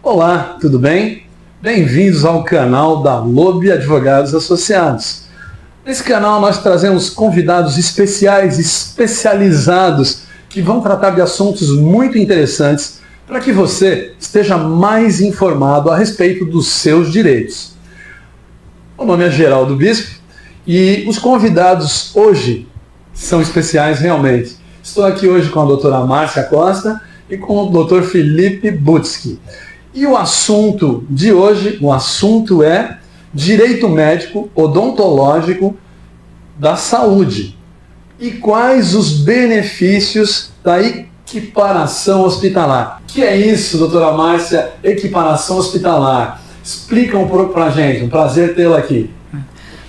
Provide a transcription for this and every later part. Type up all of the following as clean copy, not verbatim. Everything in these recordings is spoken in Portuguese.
Olá, tudo bem? Bem-vindos ao canal da Lobe Advogados Associados. Nesse canal nós trazemos convidados especiais, especializados, que vão tratar de assuntos muito interessantes para que você esteja mais informado a respeito dos seus direitos. O nome é Geraldo Bispo e os convidados hoje são especiais realmente. Estou aqui hoje com a doutora Márcia Costa e com o doutor Felipe Butzki. E o assunto de hoje, é direito médico odontológico da saúde. E quais os benefícios da equiparação hospitalar? O que é isso, doutora Márcia, equiparação hospitalar? Explica um pouco para a gente, um prazer tê-la aqui.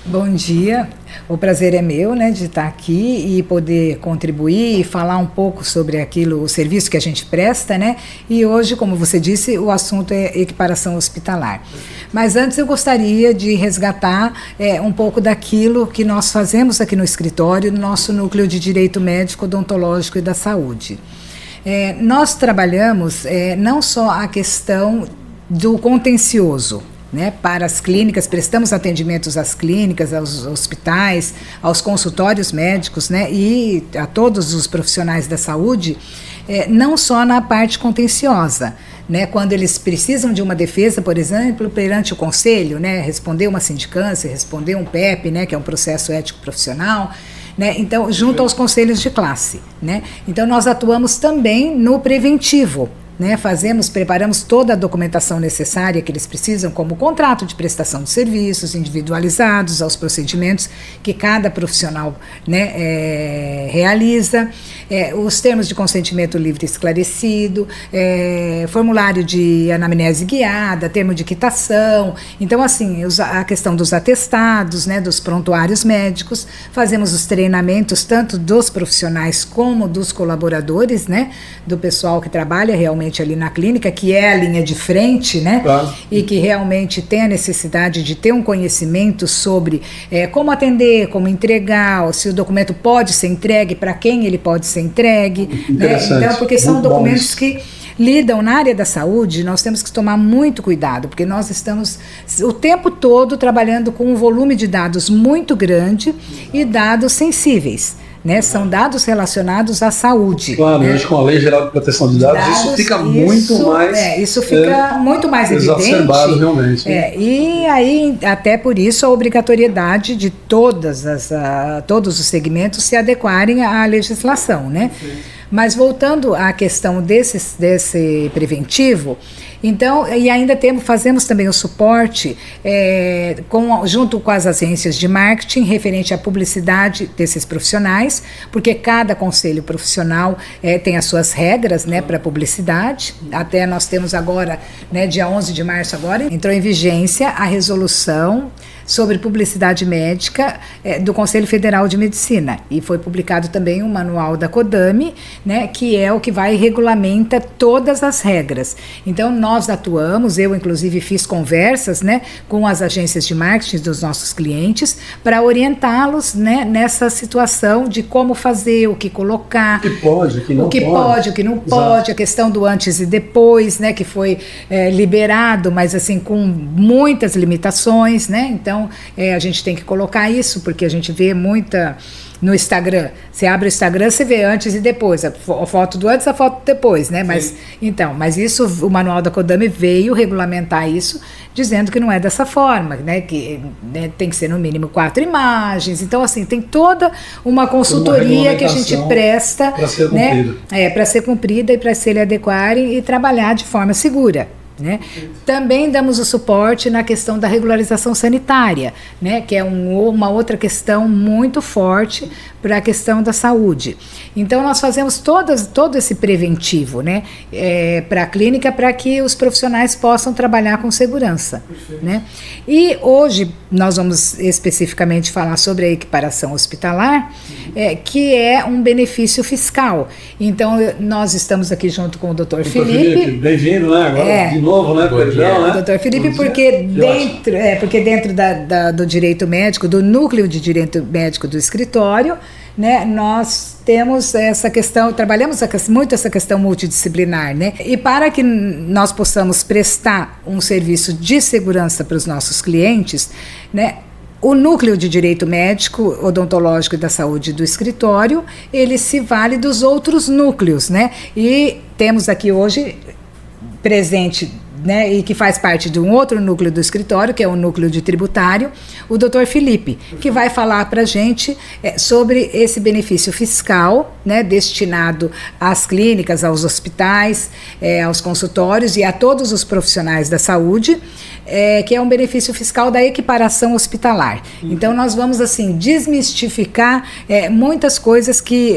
Bom dia, o prazer é meu, de estar aqui e poder contribuir e falar um pouco sobre o serviço que a gente presta, E hoje, como você disse, o assunto é equiparação hospitalar. Mas antes eu gostaria de resgatar um pouco daquilo que nós fazemos aqui no escritório, no nosso núcleo de direito médico, odontológico e da saúde. Nós trabalhamos não só a questão do contencioso, para as clínicas, prestamos atendimentos às clínicas, aos hospitais, aos consultórios médicos, e a todos os profissionais da saúde, não só na parte contenciosa, quando eles precisam de uma defesa, por exemplo, perante o conselho, responder uma sindicância, responder um PEP, que é um processo ético profissional, então, junto aos conselhos de classe, Então, nós atuamos também no preventivo, preparamos toda a documentação necessária que eles precisam, como o contrato de prestação de serviços individualizados aos procedimentos que cada profissional realiza, os termos de consentimento livre e esclarecido, formulário de anamnese guiada, termo de quitação. Então, assim, a questão dos atestados, dos prontuários médicos, fazemos os treinamentos tanto dos profissionais como dos colaboradores, do pessoal que trabalha realmente ali na clínica, que é a linha de frente, Claro. E que realmente tem a necessidade de ter um conhecimento sobre como atender, como entregar, se o documento pode ser entregue, para quem ele pode ser entregue, Então, porque são muito documentos que lidam na área da saúde, nós temos que tomar muito cuidado, porque nós estamos o tempo todo trabalhando com um volume de dados muito grande e dados sensíveis. São dados relacionados à saúde. Claro, hoje com a Lei Geral de Proteção de Dados, isso fica muito mais... isso fica muito mais evidente. Exacerbado, realmente. E aí, até por isso, a obrigatoriedade de todos os segmentos se adequarem à legislação, Mas voltando à questão desse preventivo, então, e ainda fazemos também o suporte junto com as agências de marketing referente à publicidade desses profissionais, porque cada conselho profissional tem as suas regras para publicidade. Até nós temos agora, dia 11 de março agora, entrou em vigência a resolução sobre publicidade médica do Conselho Federal de Medicina, e foi publicado também um manual da CODAME, que é o que regulamenta todas as regras. Então nós atuamos, eu inclusive fiz conversas com as agências de marketing dos nossos clientes para orientá-los nessa situação de como fazer, o que colocar, o que pode, o que não pode, a questão do antes e depois, que foi liberado, mas assim com muitas limitações, Então a gente tem que colocar isso, porque a gente vê muita no Instagram. Você abre o Instagram, você vê antes e depois, a foto do antes, a foto do depois, Mas isso, o manual da CODAME veio regulamentar isso, dizendo que não é dessa forma, que tem que ser no mínimo 4 imagens. Então, assim, tem toda uma consultoria que a gente presta para ser cumprida. Para ser cumprida e para se ele adequarem e trabalhar de forma segura. Também damos o suporte na questão da regularização sanitária, que é uma outra questão muito forte para a questão da saúde. Então nós fazemos todo esse preventivo, para a clínica, para que os profissionais possam trabalhar com segurança. E hoje nós vamos especificamente falar sobre a equiparação hospitalar, que é um benefício fiscal. Então nós estamos aqui junto com o Dr. Felipe. Bem-vindo, agora de novo, perdão, Dr. Felipe, porque dentro do direito médico, do núcleo de direito médico do escritório, né, nós temos essa questão, trabalhamos muito essa questão multidisciplinar, né? E para que nós possamos prestar um serviço de segurança para os nossos clientes, né, o núcleo de direito médico, odontológico e da saúde do escritório, ele se vale dos outros núcleos, né? E temos aqui hoje presente, né, e que faz parte de um outro núcleo do escritório, que é o núcleo de tributário, o Dr. Felipe, que vai falar para a gente sobre esse benefício fiscal, né, destinado às clínicas, aos hospitais, aos consultórios e a todos os profissionais da saúde, que é um benefício fiscal da equiparação hospitalar. Então, nós vamos, assim, desmistificar muitas coisas que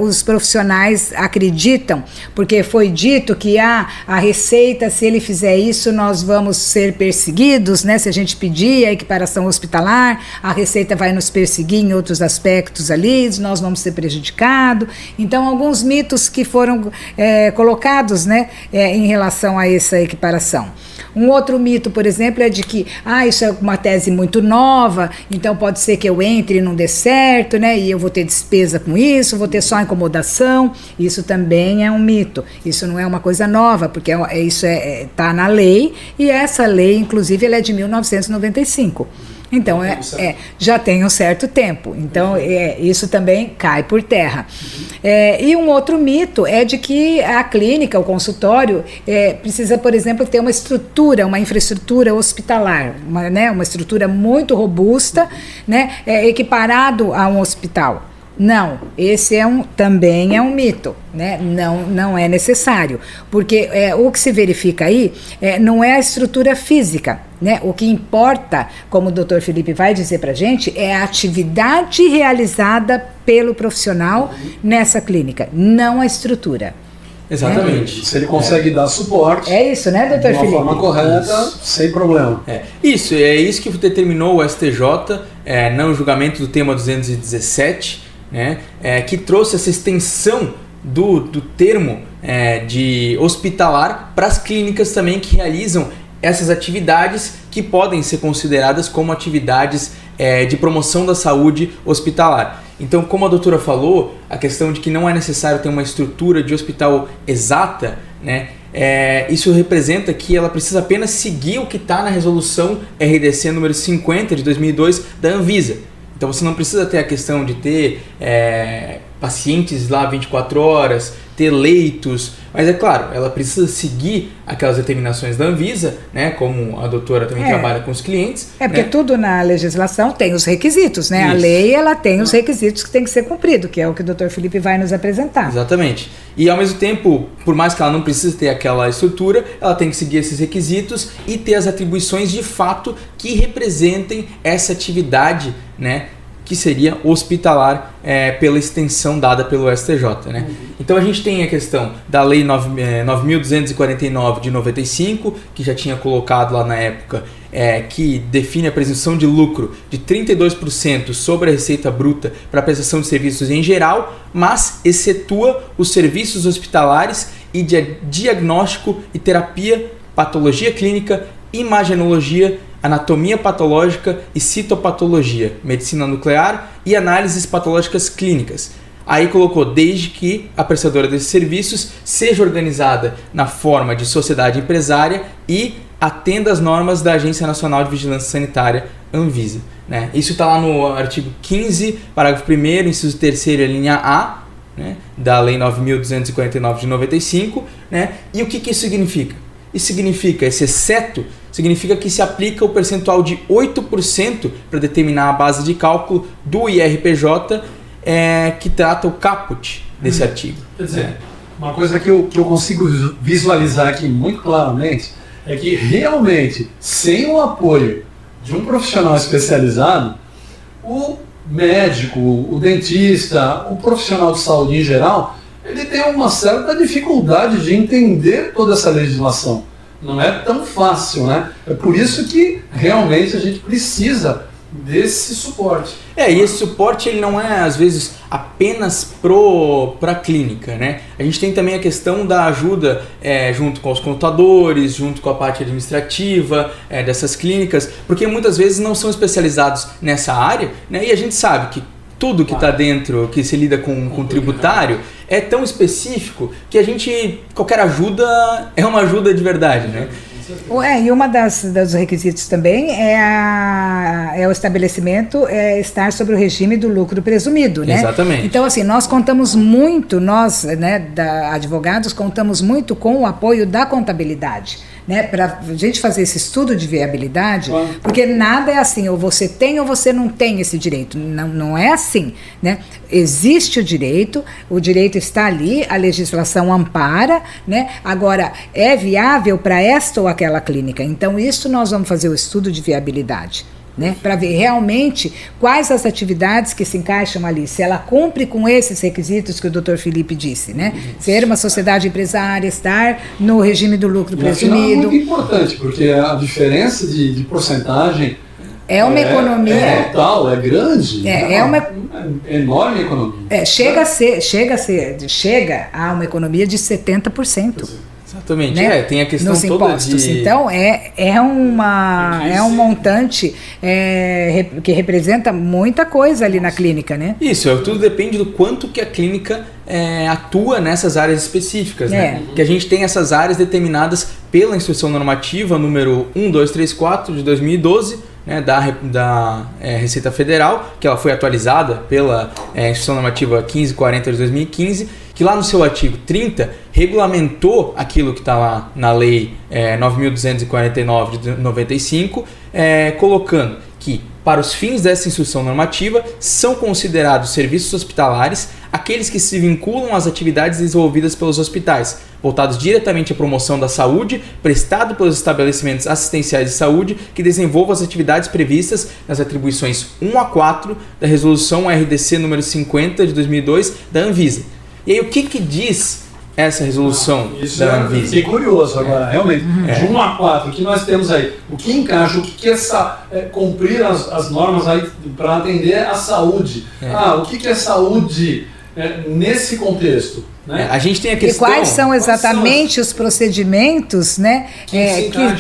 os profissionais acreditam, porque foi dito que a receita, se ele fizer isso, nós vamos ser perseguidos, né? Se a gente pedir a equiparação hospitalar, a receita vai nos perseguir em outros aspectos ali, nós vamos ser prejudicados. Então, alguns mitos que foram colocados, né, em relação a essa equiparação. Um outro mito, por exemplo, é de que isso é uma tese muito nova, então pode ser que eu entre e não dê certo, né? E eu vou ter despesa com isso, vou ter só incomodação. Isso também é um mito. Isso não é uma coisa nova, porque isso está na lei, e essa lei, inclusive, ela é de 1995. Então, já tem um certo tempo. Então, isso também cai por terra. E um outro mito é de que a clínica, o consultório, precisa, por exemplo, ter uma estrutura, uma infraestrutura hospitalar, uma estrutura muito robusta, né, equiparado a um hospital. Não, esse também é um mito, né? Não é necessário, porque o que se verifica aí não é a estrutura física, né? O que importa, como o Dr. Felipe vai dizer para a gente, é a atividade realizada pelo profissional nessa clínica, não a estrutura. Exatamente. Se ele consegue dar suporte. É isso, né, Dr. Felipe? De uma forma correta, sem problema. Isso que determinou o STJ, no julgamento do tema 217, né, que trouxe essa extensão do termo de hospitalar para as clínicas também que realizam essas atividades que podem ser consideradas como atividades de promoção da saúde hospitalar. Então, como a doutora falou, a questão de que não é necessário ter uma estrutura de hospital exata, né, isso representa que ela precisa apenas seguir o que está na resolução RDC número 50 de 2002 da Anvisa. Então você não precisa ter a questão de ter pacientes lá 24 horas, ter leitos, mas é claro, ela precisa seguir aquelas determinações da Anvisa, né, como a doutora também trabalha com os clientes. Porque né? Tudo na legislação tem os requisitos, né? Isso. A lei, ela tem os requisitos que tem que ser cumprido, que é o que o Dr. Felipe vai nos apresentar. Exatamente. E ao mesmo tempo, por mais que ela não precise ter aquela estrutura, ela tem que seguir esses requisitos e ter as atribuições de fato que representem essa atividade, né, que seria hospitalar pela extensão dada pelo STJ. Né? Então a gente tem a questão da Lei 9.249 de 95, que já tinha colocado lá na época, que define a presunção de lucro de 32% sobre a receita bruta para a prestação de serviços em geral, mas excetua os serviços hospitalares e de diagnóstico e terapia, patologia clínica, imagenologia, anatomia patológica e citopatologia, medicina nuclear e análises patológicas clínicas. Aí colocou desde que a prestadora desses serviços seja organizada na forma de sociedade empresária e atenda às normas da Agência Nacional de Vigilância Sanitária, Anvisa. Né? Isso está lá no artigo 15, parágrafo 1º, inciso 3º, linha A, né, da Lei 9.249 de 95. Né? E o que isso significa? Isso significa, esse exceto, significa que se aplica o percentual de 8% para determinar a base de cálculo do IRPJ, que trata o caput desse artigo. Quer dizer, uma coisa que eu consigo visualizar aqui muito claramente é que realmente, sem o apoio de um profissional especializado, o médico, o dentista, o profissional de saúde em geral, ele tem uma certa dificuldade de entender toda essa legislação. Não é tão fácil, né? É por isso que realmente a gente precisa desse suporte. E esse suporte ele não é, às vezes, apenas para a clínica, né? A gente tem também a questão da ajuda junto com os contadores, junto com a parte administrativa dessas clínicas, porque muitas vezes não são especializados nessa área, né? E a gente sabe que tudo que está dentro, que se lida com tributário, é tão específico que qualquer ajuda é uma ajuda de verdade, né? E uma dos requisitos também é o estabelecimento estar sobre o regime do lucro presumido, né? Exatamente. Então, assim, nós contamos muito, nós, né, advogados, contamos muito com o apoio da contabilidade, né, para a gente fazer esse estudo de viabilidade, porque nada é assim, ou você tem ou você não tem esse direito. Não é assim, né? Existe o direito está ali, a legislação ampara, né? Agora, é viável para esta ou aquela clínica? Então, isso nós vamos fazer o estudo de viabilidade, né, para ver realmente quais as atividades que se encaixam ali, se ela cumpre com esses requisitos que o Dr. Felipe disse, né? Ser uma sociedade empresária, estar no regime do lucro presumido. É muito importante, porque a diferença de porcentagem é uma economia. É grande. É uma enorme economia. Chega a uma economia de 70%. Exatamente, né? Tem a questão nos toda impostos. de... Então, é um montante que representa muita coisa ali na clínica, né? Isso, tudo depende do quanto que a clínica atua nessas áreas específicas, né? Que a gente tem essas áreas determinadas pela Instrução Normativa número 1234 de 2012, né, da Receita Federal, que ela foi atualizada pela Instrução Normativa 1540 de 2015, que lá no seu artigo 30 regulamentou aquilo que está lá na Lei 9.249 de 95, colocando que, para os fins dessa instrução normativa, são considerados serviços hospitalares aqueles que se vinculam às atividades desenvolvidas pelos hospitais, voltados diretamente à promoção da saúde, prestado pelos estabelecimentos assistenciais de saúde que desenvolvam as atividades previstas nas atribuições 1 a 4 da Resolução RDC número 50 de 2002 da Anvisa. E aí, o que diz essa resolução da Anvisa? Fiquei curioso agora, realmente. De 1 a 4, o que nós temos aí? O que encaixa, o que é cumprir as normas aí para atender a saúde? O que é saúde nesse contexto? Né? A gente tem a questão... E quais são exatamente os procedimentos, né,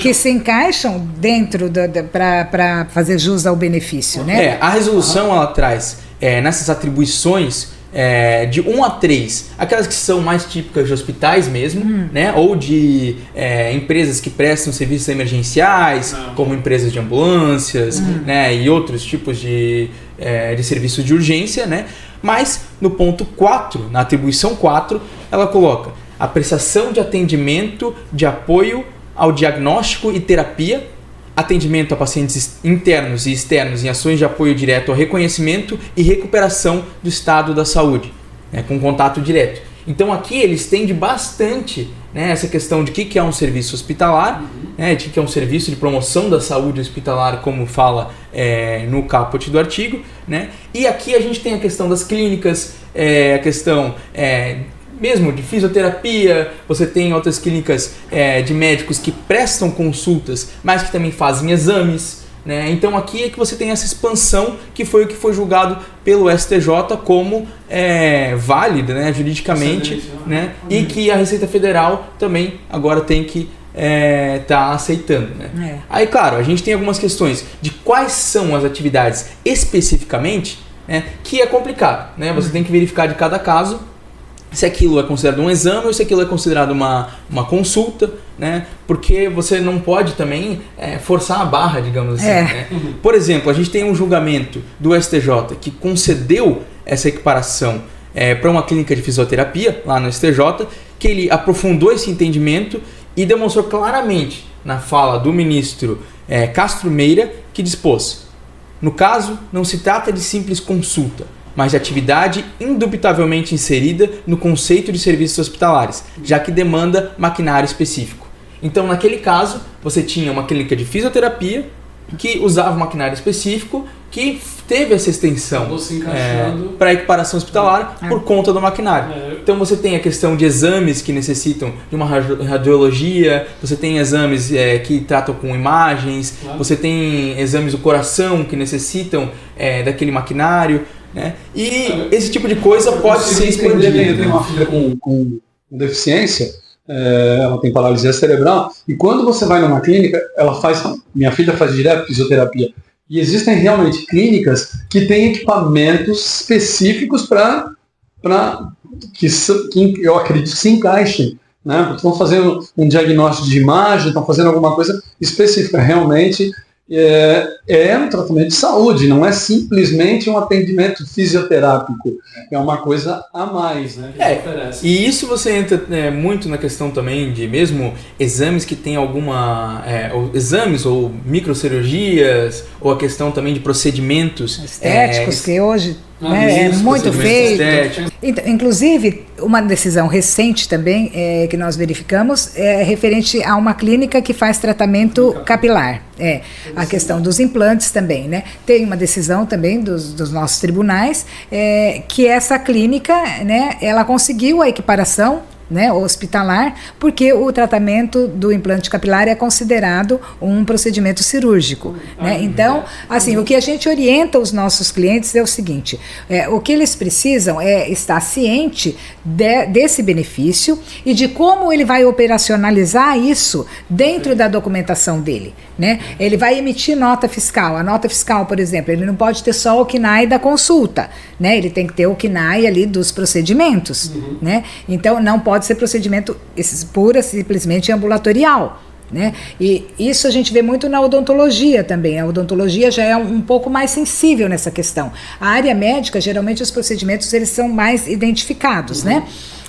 que se encaixam dentro para fazer jus ao benefício, né? A resolução ela traz nessas atribuições de 1 a 3, aquelas que são mais típicas de hospitais mesmo, né? Ou de empresas que prestam serviços emergenciais, como empresas de ambulâncias, né? E outros tipos de serviços de urgência, né? Mas no ponto 4, na atribuição 4, ela coloca a prestação de atendimento de apoio ao diagnóstico e terapia, atendimento a pacientes internos e externos em ações de apoio direto ao reconhecimento e recuperação do estado da saúde, né, com contato direto. Então aqui ele estende bastante, né, essa questão de que é um serviço hospitalar, né, de que é um serviço de promoção da saúde hospitalar, como fala no caput do artigo, né? E aqui a gente tem a questão das clínicas, a questão mesmo de fisioterapia, você tem outras clínicas de médicos que prestam consultas, mas que também fazem exames, né? Então aqui é que você tem essa expansão que foi o que foi julgado pelo STJ como válida, né, juridicamente, né? E que a Receita Federal também agora tem que tá aceitando, né? Aí, claro, a gente tem algumas questões de quais são as atividades especificamente, né, que é complicado, né? Você tem que verificar de cada caso se aquilo é considerado um exame ou se aquilo é considerado uma consulta, né? Porque você não pode também forçar a barra, digamos assim. Né? Por exemplo, a gente tem um julgamento do STJ que concedeu essa equiparação para uma clínica de fisioterapia lá no STJ, que ele aprofundou esse entendimento e demonstrou claramente na fala do ministro Castro Meira que dispôs: no caso, não se trata de simples consulta, mas de atividade indubitavelmente inserida no conceito de serviços hospitalares, já que demanda maquinário específico. Então, naquele caso, você tinha uma clínica de fisioterapia que usava um maquinário específico que teve essa extensão para a equiparação hospitalar por conta do maquinário. Então você tem a questão de exames que necessitam de uma radiologia, você tem exames que tratam com imagens, você tem exames do coração que necessitam daquele maquinário, né? E esse tipo de coisa pode ser expandido. Eu tenho uma filha com deficiência, ela tem paralisia cerebral, e quando você vai numa clínica, minha filha faz direto fisioterapia, E existem realmente clínicas que têm equipamentos específicos para que eu acredito que se encaixem, né? Porque estão fazendo um diagnóstico de imagem, estão fazendo alguma coisa específica. Realmente é um tratamento de saúde, não é simplesmente um atendimento fisioterápico. É uma coisa a mais, né? E isso você entra muito na questão também de mesmo exames que tem exames ou microcirurgias, ou a questão também de procedimentos estéticos, que hoje é muito feito. Então, inclusive, uma decisão recente também que nós verificamos é referente a uma clínica que faz tratamento capilar. A questão dos implantes também, né? Tem uma decisão também dos nossos tribunais que essa clínica, né, ela conseguiu a equiparação, né, hospitalar, porque o tratamento do implante capilar é considerado um procedimento cirúrgico, né? Então, assim, o que a gente orienta os nossos clientes é o seguinte: o que eles precisam é estar ciente desse benefício e de como ele vai operacionalizar isso dentro da documentação dele, né? Ele vai emitir nota fiscal. A nota fiscal, por exemplo, ele não pode ter só o KNAI da consulta, né? Ele tem que ter o KNAI ali dos procedimentos, né? Então, não pode ser procedimento pura, simplesmente ambulatorial, né? E isso a gente vê muito na odontologia também. A odontologia já é um pouco mais sensível nessa questão. A área médica, geralmente os procedimentos eles são mais identificados, né?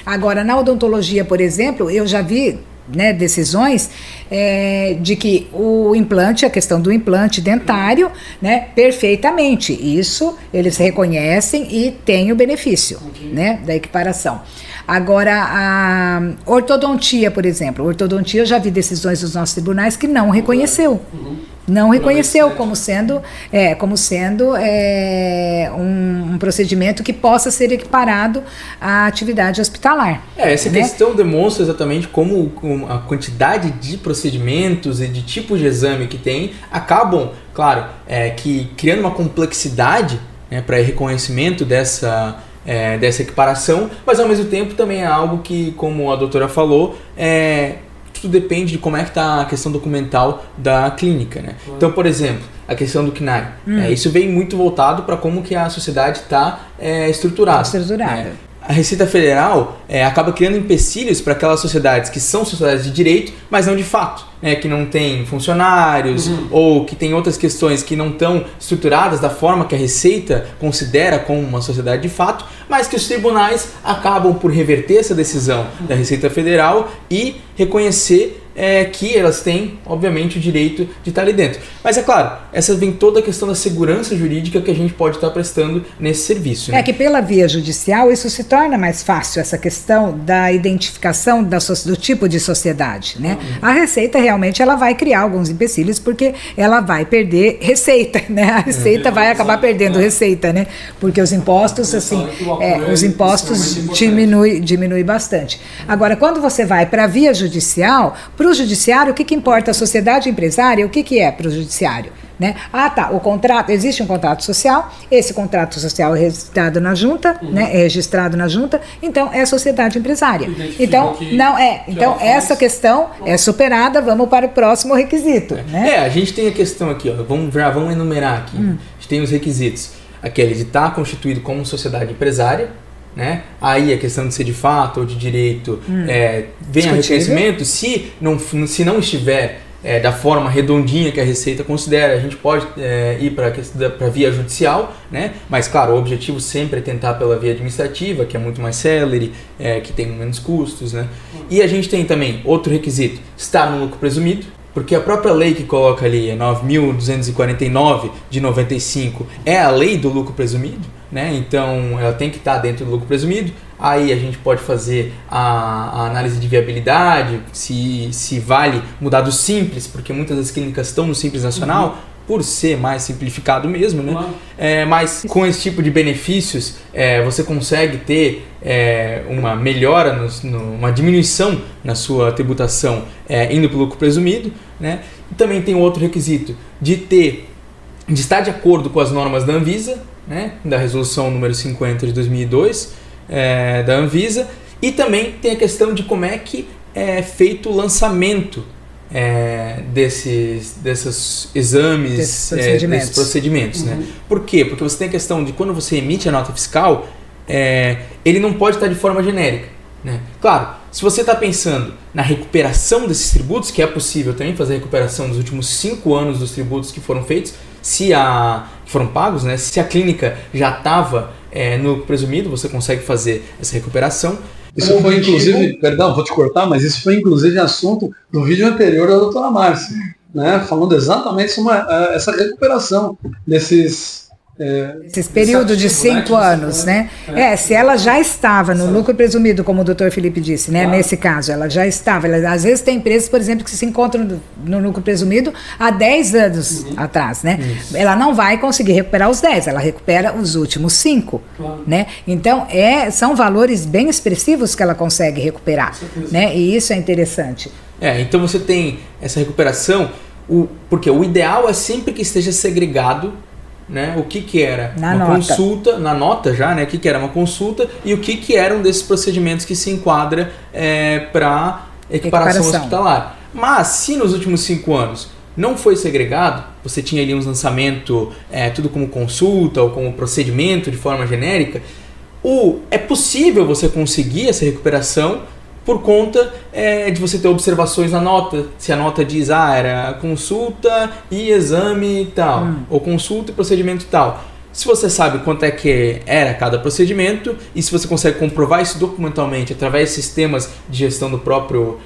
Agora, na odontologia, por exemplo, eu já vi, né, decisões de que o implante, a questão do implante dentário, né, perfeitamente, isso eles reconhecem e têm o benefício, né, da equiparação. Agora, a ortodontia, por exemplo, ortodontia, eu já vi decisões dos nossos tribunais que não reconheceu. Não reconheceu como sendo um procedimento que possa ser equiparado à atividade hospitalar. Essa questão demonstra exatamente como a quantidade de procedimentos e de tipos de exame que tem acabam, claro, que criando uma complexidade, né, para reconhecimento dessa equiparação, mas ao mesmo tempo também é algo que, como a doutora falou, tudo depende de como é que está a questão documental da clínica, né? Então, por exemplo, a questão do KNAI, isso vem muito voltado para como que a sociedade está estruturada. A Receita Federal acaba criando empecilhos para aquelas sociedades que são sociedades de direito, mas não de fato, né, que não tem funcionários ou que tem outras questões que não estão estruturadas da forma que a Receita considera como uma sociedade de fato, mas que os tribunais acabam por reverter essa decisão da Receita Federal e reconhecer que elas têm, obviamente, o direito de estar ali dentro. Mas é claro, essa vem toda a questão da segurança jurídica que a gente pode estar prestando nesse serviço, né? Que pela via judicial isso se torna mais fácil, essa questão da identificação do tipo de sociedade, né? A Receita realmente ela vai criar alguns empecilhos porque ela vai perder receita, né? A Receita vai acabar perdendo receita, né? Porque os impostos, assim, os impostos diminui bastante. Agora, quando você vai para a via judicial, para o judiciário, o que importa? A sociedade empresária, o que é para o judiciário? Né? O contrato, existe um contrato social, esse contrato social é registrado na junta, né? É registrado na junta, então é sociedade empresária. Então, essa questão é superada, vamos para o próximo requisito. Né? A gente tem a questão aqui, ó, vamos enumerar aqui. A gente tem os requisitos, aquele de estar constituído como sociedade empresária, né? Aí a questão de ser de fato ou de direito vem a reconhecimento. Se não estiver da forma redondinha que a Receita considera, a gente pode ir para a via judicial, né? Mas claro, o objetivo sempre é tentar pela via administrativa, que é muito mais célere, que tem menos custos, né? E a gente tem também outro requisito, estar no lucro presumido, porque a própria lei que coloca ali, 9.249 de 95, é a lei do lucro presumido, né? Então ela tem que estar dentro do lucro presumido. Aí a gente pode fazer a análise de viabilidade, se vale mudar do Simples, porque muitas das clínicas estão no Simples Nacional, por ser mais simplificado mesmo, né? Mas com esse tipo de benefícios você consegue ter uma melhora, uma diminuição na sua tributação indo para o lucro presumido, né? E também tem outro requisito de estar de acordo com as normas da Anvisa, né? Da resolução número 50 de 2002 da Anvisa, e também tem a questão de como é que é feito o lançamento desses exames, desses procedimentos. Né? Por quê? Porque você tem a questão de quando você emite a nota fiscal, ele não pode estar de forma genérica. Né? Claro, se você está pensando na recuperação desses tributos, que é possível também fazer a recuperação dos últimos 5 anos dos tributos que foram feitos, que foram pagos, né? Se a clínica já estava no lucro presumido, você consegue fazer essa recuperação. Isso foi inclusive, perdão, vou te cortar, mas isso foi inclusive assunto do vídeo anterior da doutora Márcia, né? Falando exatamente sobre essa recuperação desses período de 5 anos, né? Se ela já estava no lucro presumido, como o Dr. Felipe disse, né? Nesse caso, ela já estava. Às vezes tem empresas, por exemplo, que se encontram no lucro presumido há 10 anos atrás, né? Isso. Ela não vai conseguir recuperar os 10, ela recupera os últimos 5, né? Então, são valores bem expressivos que ela consegue recuperar, né? E isso é interessante. Então você tem essa recuperação, porque o ideal é sempre que esteja segregado, né, o que era consulta, na nota já, né, o que era uma consulta e o que eram desses procedimentos que se enquadra para equiparação hospitalar. Mas se nos últimos 5 anos não foi segregado, você tinha ali um lançamento tudo como consulta ou como procedimento de forma genérica, é possível você conseguir essa recuperação por conta de você ter observações na nota. Se a nota diz, era consulta e exame e tal, ou consulta e procedimento e tal. Se você sabe quanto é que era cada procedimento e se você consegue comprovar isso documentalmente através de sistemas de gestão do próprio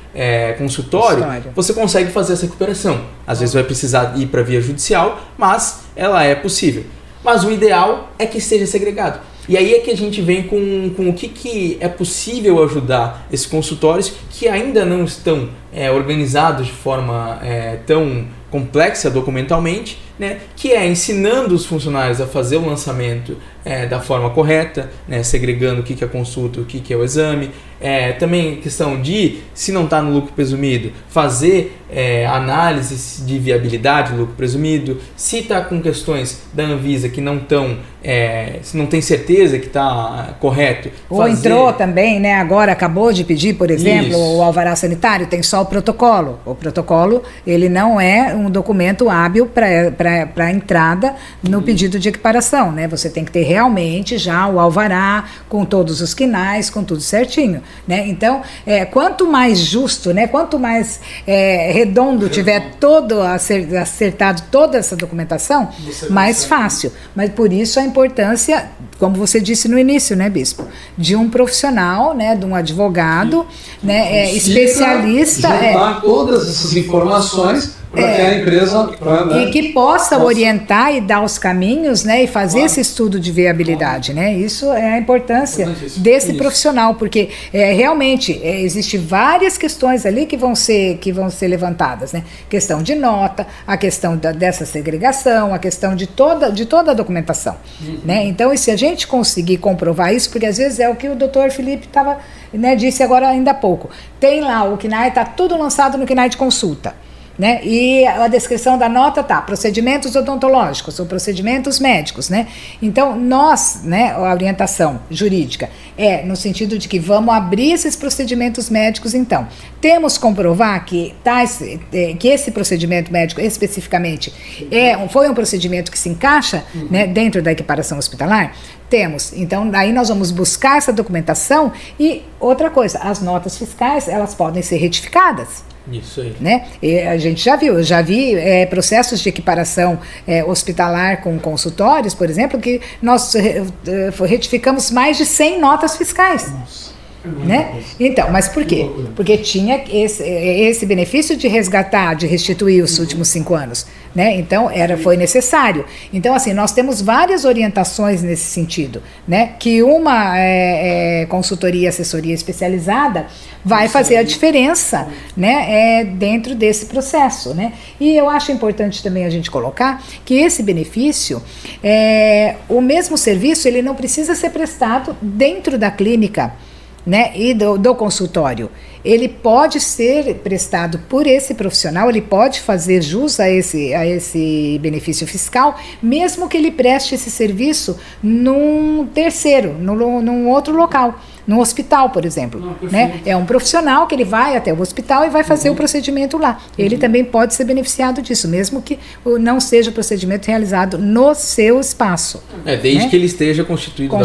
consultório, você consegue fazer essa recuperação. Às vezes vai precisar ir para a via judicial, mas ela é possível. Mas o ideal é que esteja segregado. E aí é que a gente vem com o que é possível ajudar esses consultórios que ainda não estão organizados de forma tão complexa documentalmente, né, que é ensinando os funcionários a fazer o lançamento da forma correta, né, segregando o que é consulta, o que é o exame. Também questão de, se não está no lucro presumido, fazer análise de viabilidade do lucro presumido. Se está com questões da Anvisa que não estão, se não tem certeza que está correto. Ou entrou também, né, agora acabou de pedir, por exemplo, o alvará sanitário, tem só o protocolo. O protocolo, ele não é um documento hábil para a entrada no pedido de equiparação, né? Você tem que ter realmente já o alvará com todos os quinais, com tudo certinho, né? Então, quanto mais justo, né? Quanto mais redondo tiver todo acertado toda essa documentação, mais fácil. Mas por isso a importância, como você disse no início, né, Bispo, de um profissional, né, de um advogado, né, especialista, juntar todas essas informações para que a empresa e que possa orientar e dar os caminhos, né, e fazer esse estudo de viabilidade, né? Isso é a importância desse profissional, porque realmente existem várias questões ali que vão ser levantadas, né? Questão de nota, a questão dessa segregação, a questão de toda a documentação, né? Então, e se a gente conseguir comprovar isso, porque às vezes é o que o Dr. Felipe disse agora ainda há pouco, tem lá o KNAI, está tudo lançado no KNAI de consulta, né? E a descrição da nota procedimentos odontológicos ou procedimentos médicos, né? Então, né, a orientação jurídica no sentido de que vamos abrir esses procedimentos médicos, então. Temos que comprovar que esse procedimento médico especificamente foi um procedimento que se encaixa, né, dentro da equiparação hospitalar? Temos. Então, daí nós vamos buscar essa documentação e outra coisa, as notas fiscais, elas podem ser retificadas. Isso aí. Né? E a gente eu já vi processos de equiparação hospitalar com consultórios, por exemplo, que nós retificamos mais de 100 notas fiscais. Nossa. Né? Então, mas por quê? Porque tinha esse benefício de resgatar, de restituir os últimos 5 anos, né? Então foi necessário. Então, assim, nós temos várias orientações nesse sentido, né? Que uma consultoria e assessoria especializada vai fazer a diferença, né? Dentro desse processo, né? E eu acho importante também a gente colocar que esse benefício, o mesmo serviço, ele não precisa ser prestado dentro da clínica, né, e do consultório. Ele pode ser prestado por esse profissional, ele pode fazer jus a esse benefício fiscal, mesmo que ele preste esse serviço num terceiro, num outro local, no hospital, por exemplo. Né? É um profissional que ele vai até o hospital e vai fazer o procedimento lá. Ele também pode ser beneficiado disso, mesmo que não seja o procedimento realizado no seu espaço. Desde que ele esteja constituído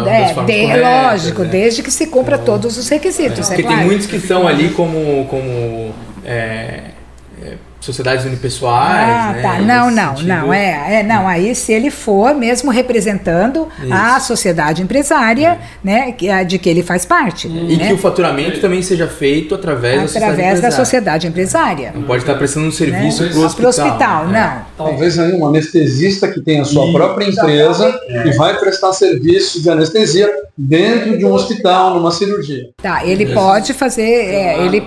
das formas corretas, lógico, desde que se cumpra todos os requisitos. Porque tem muitos que estão ali como sociedades unipessoais, né? Tá. Não, aí se ele for mesmo representando a sociedade empresária, né, de que ele faz parte. E que o faturamento também seja feito através da sociedade empresária. Não pode estar prestando um serviço para o hospital, não. Talvez aí um anestesista que tem a sua própria empresa e vai prestar serviço de anestesia dentro de um hospital, numa cirurgia. Tá, ele pode fazer, ele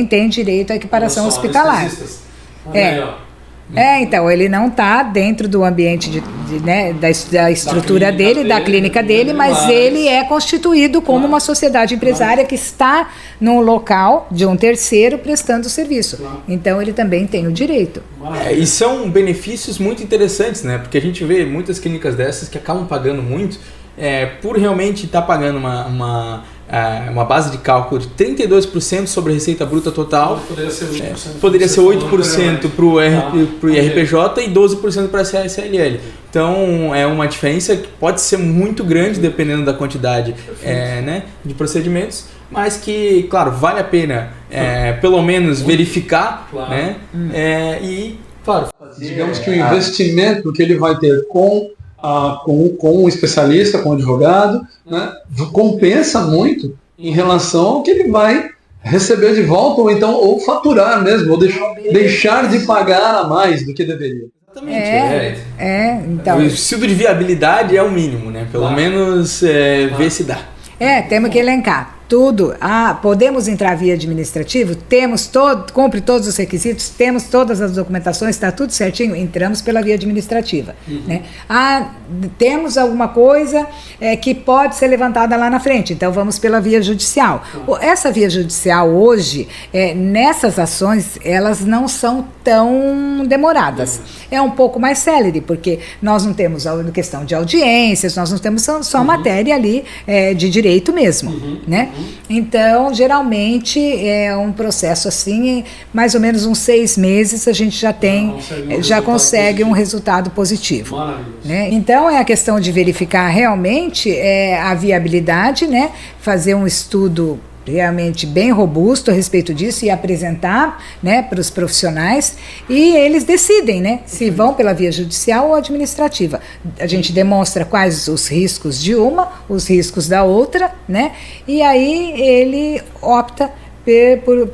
tem direito à equiparação hospitalar. Então, ele não está dentro do ambiente da estrutura dele, da clínica dele, mas ele é constituído como uma sociedade empresária que está num local de um terceiro prestando serviço. Então, ele também tem o direito. E são benefícios muito interessantes, né? Porque a gente vê muitas clínicas dessas que acabam pagando muito por realmente estar pagando uma base de cálculo de 32% sobre a receita bruta total. Poderia ser 8% para o IRPJ e 12% para a CSLL. Então, é uma diferença que pode ser muito grande dependendo da quantidade de procedimentos, mas que, claro, vale a pena pelo menos verificar, né? E, claro, digamos que o investimento que ele vai ter com um especialista, com um advogado, né, compensa muito em relação ao que ele vai receber de volta, ou faturar mesmo, ou deixar de pagar a mais do que deveria. Exatamente. Então, o estudo de viabilidade é o mínimo, né? Pelo menos ver se dá. Temos que elencar tudo. Podemos entrar via administrativo? Cumpre todos os requisitos, temos todas as documentações, está tudo certinho, entramos pela via administrativa. Né? Temos alguma coisa que pode ser levantada lá na frente, então vamos pela via judicial. Essa via judicial hoje, nessas ações, elas não são tão demoradas. É um pouco mais célere, porque nós não temos a questão de audiências, nós não temos só matéria ali de direito mesmo, né? Então, geralmente, é um processo assim, mais ou menos uns 6 meses a gente já consegue um resultado positivo. Né? Então, é a questão de verificar realmente a viabilidade, né? Fazer um estudo realmente bem robusto a respeito disso e apresentar, né, para os profissionais, e eles decidem, né, se vão pela via judicial ou administrativa. A gente demonstra quais os riscos de uma, os riscos da outra, né, e aí ele opta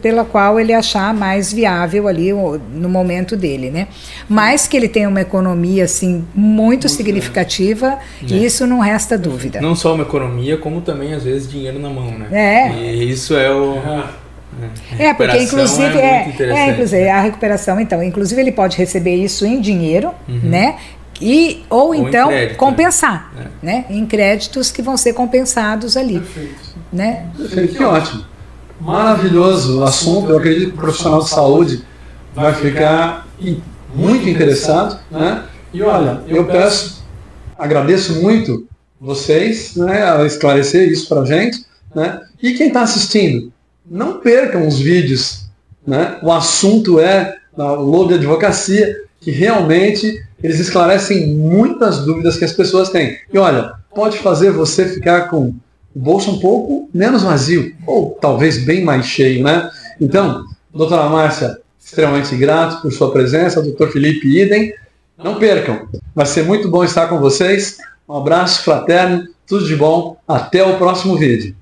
pela qual ele achar mais viável ali no momento dele, né? Mas que ele tem uma economia assim muito significativa, isso não resta dúvida. Não só uma economia, como também às vezes dinheiro na mão, né? E isso é o porque inclusive inclusive a recuperação, então, inclusive ele pode receber isso em dinheiro, né? Ou então crédito, compensar, né? Em créditos que vão ser compensados ali. Perfeito. Né? Perfeito, que ótimo. Maravilhoso assunto, eu acredito que o profissional de saúde vai ficar muito interessado, né? E olha, eu agradeço muito vocês, né, a esclarecer isso para a gente, né? E quem está assistindo, não percam os vídeos, né? O assunto é da Lobe Advocacia, que realmente eles esclarecem muitas dúvidas que as pessoas têm. E olha, pode fazer você ficar com o bolso um pouco menos vazio, ou talvez bem mais cheio, né? Então, doutora Márcia, extremamente grato por sua presença, doutor Felipe idem. Não percam, vai ser muito bom estar com vocês. Um abraço fraterno, tudo de bom, até o próximo vídeo.